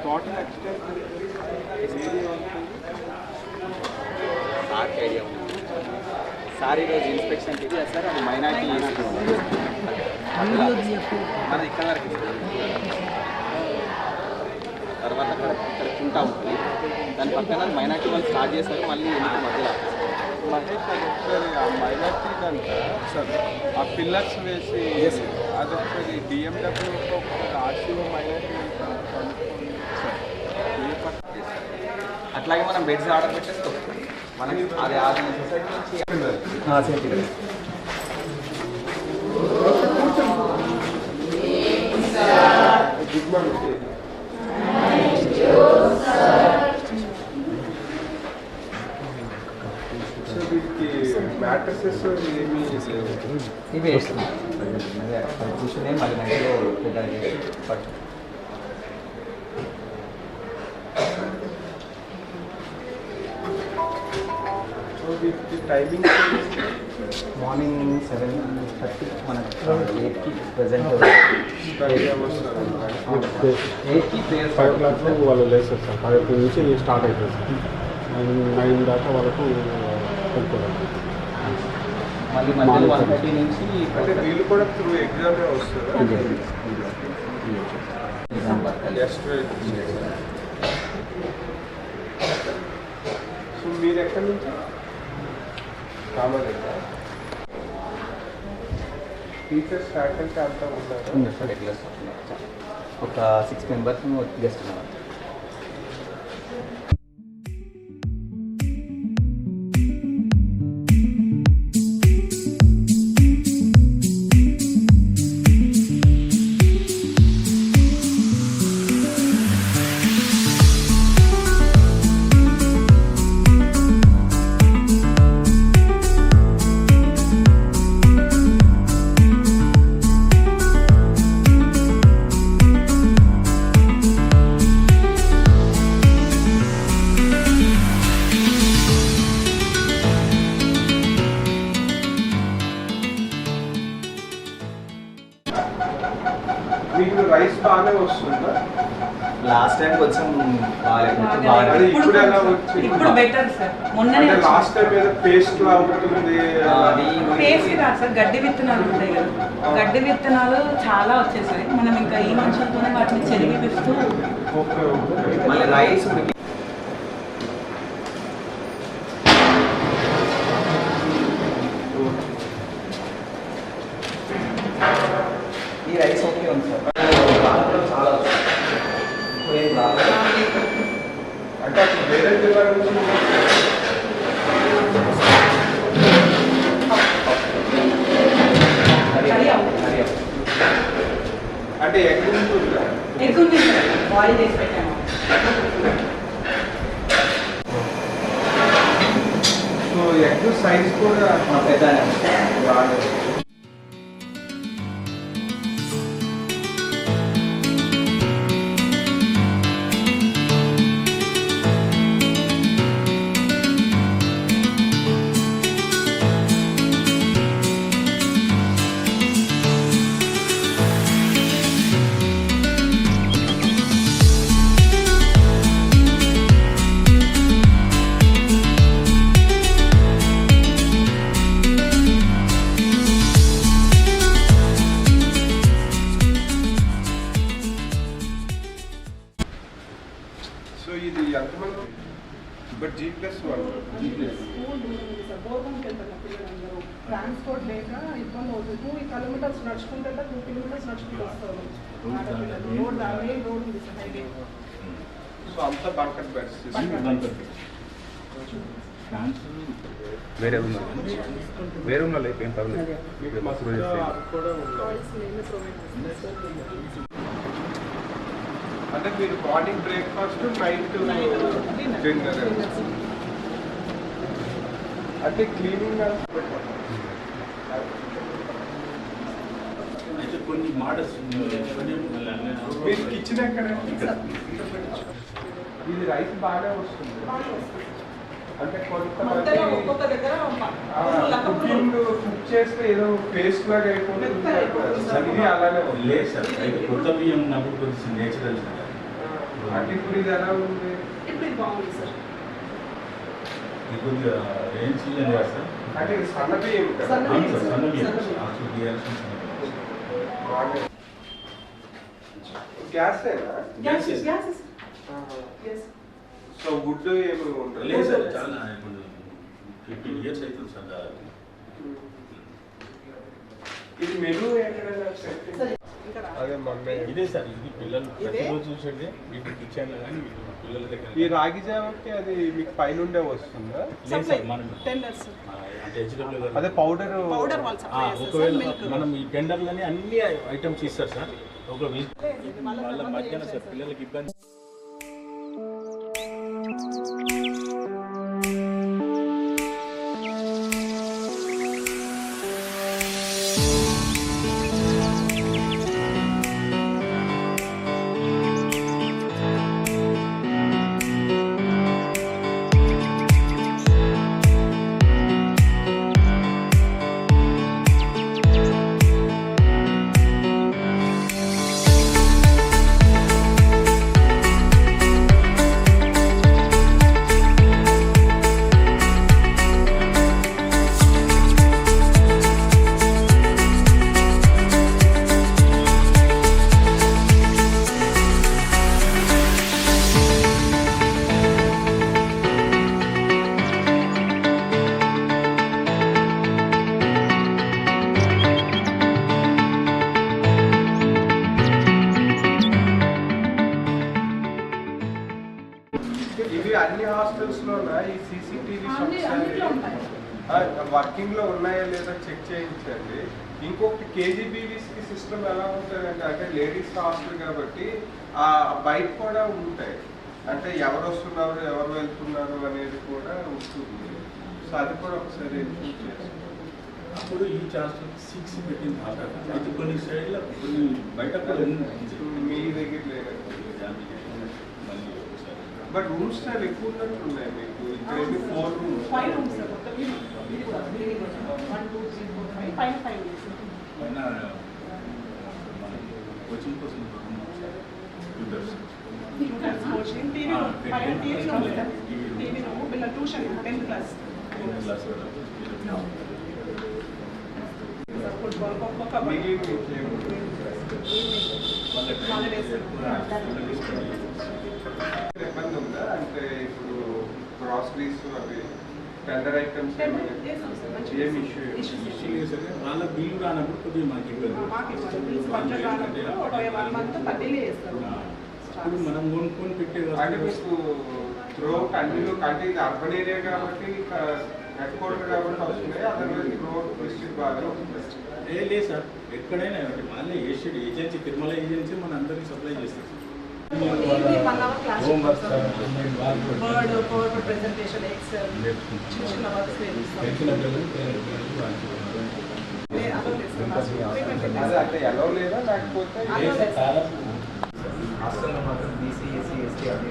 Total extent సార్కి idea ఉంది. Sir ఈరోజు ఇన్స్పెక్షన్ ఇది సార్ అది మైనార్టీ అది ఇక్కడ వరకు తర్వాత అక్కడ కుంటా ఉంటుంది, దాని పక్కన మైనార్టీ వాళ్ళు స్టార్ట్ చేస్తారు, మళ్ళీ ఎందుకు మధ్యలో మహేష్ అది ఒకసారి ఆ మైనార్టీ కంట సార్ ఆ పిల్లర్స్ వేసి అదొకసారి డిఎండబ్ల్యూ ఒకసారి ఆర్సీఓ మైనార్టీ సార్ అట్లాగే మనం బెడ్స్ ఆర్డర్ పెట్టేస్తాం. మనకి అది అది సొసైటీ నుంచి గుడ్ మార్నింగ్. సో వీటికి మ్యాట్రసెస్ ఏమి ఇవి వేస్తున్నాం కూర్చునే మళ్ళీ నైట్లో పట్టు. వీటికి టైమింగ్ మార్నింగ్ 7:30 మనకి 8కి ప్రజెంట్ 8కి 5 o'clock వాళ్ళు లేస్తారు సార్. 5 నుంచి స్టార్ట్ అవుతుంది సార్. 9 దాకా వరకు వెళ్ళిపోవాలి. మళ్ళీ మధ్యలో 1:30 నుంచి అంటే వీళ్ళు కూడా త్రూ ఎగ్జామ్ వస్తారు. సో మీరు ఎక్కడి నుంచి కామన్ టీచర్స్ ఫ్యాకల్టీ అంతా ఉన్నారు. రెగ్యులర్ ఒక 6 మెంబర్స్ గెస్ట్ ఉన్నారు. మీకు రైస్ బాగానే వస్తుందా? లాస్ట్ టైం కొంచెం ఇప్పుడు ఎలా వచ్చింది? ఇప్పుడు బెటర్ సార్. మొన్ననే లాస్ట్ టైం ఏదో పేస్ట్ లా ఉంటుంది. పేస్ట్ కాదు సార్, గడ్డి విత్తనాలు ఉంటాయి కదా, గడ్డి విత్తనాలు చాలా వచ్చేసాయి. మనం ఇంకా ఈ మనుషులతోనే వాటిని చెరిగిపిస్తూ మళ్ళీ రైస్ ఈ రైస్ ఓకే ఉంది సార్. చాలా అంటే అప్పుడు వేరే జిల్లా నుంచి అంటే ఎగ్ ఉంటుందా? ఎగ్ ఉంది సార్, బాయిల్ చేసి పెట్టాము. సో ఎగ్ సైజ్ కూడా పెద్ద బాగా. సో ఇది ఎంతమంది? బట్ G+1 ట్రాన్స్పోర్ట్ లేక ఇబ్బంది అవుతుంది. 2 కిలోమీటర్స్ నడుచుకుంటే 2 కిలోమీటర్స్ నడుచుకుంటూ వస్తారు. రోడ్ మెయిన్ రోడ్ ఉంది సార్, హైవే. సో అంతా బంకర్ బెడ్స్ వేరే ఉన్నాయి ఏం పర్లేదు. కూడా అంటే మీరు మార్నింగ్ బ్రేక్ఫాస్ట్, నైట్ డిన్నర్, అంటే క్లీనింగ్ అయితే కొన్ని మోడల్స్ మీరు కిచెన్ ఎక్కడ? ఇది రైస్ బాగానే వస్తుంది. అంటే కొంతమంది ఒక్కొక్క దగ్గర కుకింగ్ కుక్ చేస్తే ఏదో పేస్ట్ లాగా అయిపోతుంది. ఇది అలానే లేదు సార్. అయితే కొత్త బియ్యం ఉన్నప్పుడు కొంచెం నేచురల్ అంటే ఇప్పుడు ఇది ఎలా ఉంది? ఇప్పుడు ఇది బాగుంది సార్. ఇది కొద్దిగా రేంజ్ సీజన్ చేస్తారు. అంటే ఇది సన్న బియ్యం కదా? సన్న అవును సార్, సన్న బియ్యం. సన్న బియ్యం. ఆచూరు బియ్యాల్సిన సన్న బియ్యం. బాగా గ్యాసేనా? Yes, Yes, yes, yes. yes. So good ఏమి ఉండదు? లేదు సార్, చాలా ఇప్పుడు 15 years అవుతుంది సార్ దాదాపు. ఇది మెనూ ఎక్కడైనా సెట్ సరే, ఇక్కడ అదే మొన్న ఇదే సార్, ఇది పిల్లలు ఇదే? ప్రతిరోజు చూసేది వీటి కిచెన్లో కానీ వీటి పిల్లల దగ్గర ఈ రాగి జావకి అది మీకు పైనుండే వస్తుందా? లేదు సార్, మనం టెండర్స్ అంటే హెచ్డబ్ల్యూ అదే పౌడర్ పౌడర్ వాళ్ళు సప్లై చేస్తారు సార్. ఒకవేళ మిల్క్ మనం ఈ టెండర్లని అన్ని ఐటమ్స్ ఇస్తారు సార్. ఒక వాళ్ళ మధ్యాహ్నం సార్ పిల్లలకి ఇబ్బంది. ఇవి అన్ని హాస్టల్స్ లోన ఈ సీసీటీవీ అన్నిట్లో ఉంటాయి. వర్కింగ్ లో ఉన్నాయా లేదా చెక్ చేయించండి. ఇంకొకటి కేజీబీవీస్ కి సిస్టమ్ ఎలా ఉంటుందంటే, అంటే లేడీస్ హాస్టల్ కాబట్టి ఆ బయట కూడా ఉంటాయి. అంటే ఎవరు వస్తున్నారు ఎవరు వెళ్తున్నారు అనేది కూడా ఉంటుంది. సో అది కూడా ఒకసారి చూస్ చేసుకోండి. అప్పుడు ఈ హాస్టల్ 6 పెట్టింది హాస్టల్. అయితే కొన్ని సైడ్లో కొన్ని బయట కూడా మీ దగ్గర లేదు. మళ్ళీ ఒకసారి బట్ రూమ్స్ చాలా ఎక్కువ ఉన్నట్టు ఉన్నాయి మీకు. ఇక్కడ 4 రూమ్స్. 5 rooms sir. మొత్తం ఇది కూడా 1 2 3 4 5 పైన 5 రూమ్స్. పైన మన కోచింగ్ కోసం ట్యూటర్స్. కోచింగ్ టీవీ రూమ్ పైన టీవీ రూమ్ ఉంది. టీవీ రూమ్ పిల్లల tuition 10th class. Class football kho kho మిగిలిన ఇంకేం హాలిడేస్. ఇబ్బంది ఉందా? అంటే ఇప్పుడు గ్రాసరీస్ అవి టెండర్ ఐటమ్స్ ఏమి ఇష్యూ? వాళ్ళ బిల్లు రానప్పుడు కొద్దిగా మనకి ఇబ్బంది. మాకు ఇప్పుడు బడ్జెట్ రానప్పుడు ఒక 1 మంత్ పట్టిలే చేస్తారు. ఇప్పుడు మనం కొనుక్కొని పెట్టే అంటే మీకు త్రూఅవుట్ అన్నిలో అంటే ఇది అర్బన్ ఏరియా కాబట్టి హెడ్ క్వార్టర్ కాబట్టి వస్తున్నాయి. అదర్వైజ్ త్రూఅవుట్ డిస్ట్రిక్ట్ బాగా వస్తుంది. లేదు సార్, ఎక్కడైనా మళ్ళీ ఏజెన్సీ తిరుమల ఏజెన్సీ మన అందరికి సప్లై చేస్తారు. Evening 1 hour class. Homework word power presentation excel చిన్న చిన్న వర్క్స్ తెలిసిన పిల్లలు అదే అంటే ఎలా లేదా లేకపోతే చాలా హాస్టల్లో మాత్రం బీసీ ఎస్సీ ఎస్టీ అన్ని